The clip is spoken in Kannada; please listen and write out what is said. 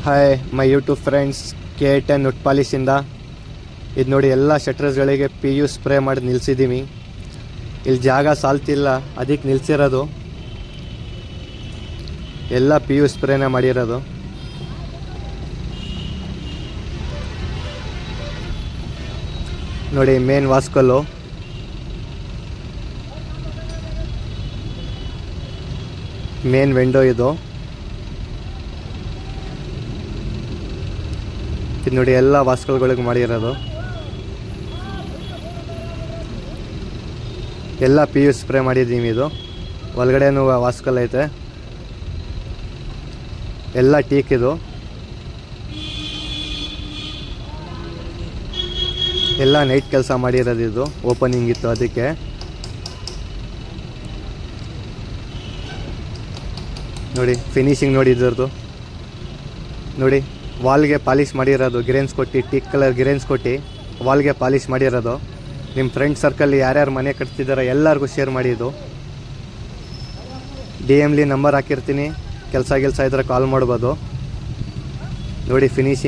Hi my YouTube friends, K10 wood ಪಾಲಿಶಿಂದ ಇದು ನೋಡಿ ಎಲ್ಲ ಶಟ್ರಸ್ಗಳಿಗೆ PU ಸ್ಪ್ರೇ ಮಾಡಿ ನಿಲ್ಲಿಸಿದ್ದೀವಿ. ಇಲ್ಲಿ ಜಾಗ ಸಾಲ್ತಿಲ್ಲ, ಅದಕ್ಕೆ ನಿಲ್ಲಿಸಿರೋದು. ಎಲ್ಲ PU ಸ್ಪ್ರೇನೇ ಮಾಡಿರೋದು. ನೋಡಿ ಮೇನ್ ವಾಸ್ಕಲ್ಲು, ಮೇನ್ ವಿಂಡೋ ಇದು ನೋಡಿ ಎಲ್ಲ ವಾಸ್ಕಲ್ಗಳಿಗೆ ಮಾಡಿರೋದು. ಎಲ್ಲ PU ಸ್ಪ್ರೇ ಮಾಡಿದ್ದೀವಿ. ಇದು ಒಳಗಡೆನೂ ವಾಸ್ಕಲ್ ಐತೆ, ಎಲ್ಲ ಟೀಕ್. ಇದು ಎಲ್ಲ ನೈಟ್ ಕೆಲಸ ಮಾಡಿರೋದು. ಇದು ಓಪನಿಂಗ್ ಇತ್ತು ಅದಕ್ಕೆ. ನೋಡಿ ಫಿನಿಶಿಂಗ್ ನೋಡಿ ಇದರದು. ನೋಡಿ ವಾಲ್ಗೆ ಪಾಲಿಷ್ ಮಾಡಿರೋದು, ಗಿರೇನ್ಸ್ ಕೊಟ್ಟು, ಟೀಕ್ ಕಲರ್ ಗಿರೇನ್ಸ್ ಕೊಟ್ಟು ವಾಲ್ಗೆ ಪಾಲಿಷ್ ಮಾಡಿರೋದು. ನಿಮ್ಮ ಫ್ರೆಂಡ್ ಸರ್ಕಲ್ ಯಾರ್ಯಾರು ಮನೆ ಕಟ್ತಿದ್ದಾರೋ ಎಲ್ಲರಿಗೂ ಶೇರ್ ಮಾಡಿ. ಇದು DM ನಂಬರ್ ಹಾಕಿರ್ತೀನಿ, ಕೆಲಸ ಇದ್ದರೆ ಕಾಲ್ ಮಾಡ್ಬೋದು. ನೋಡಿ ಫಿನಿಶಿಂಗ್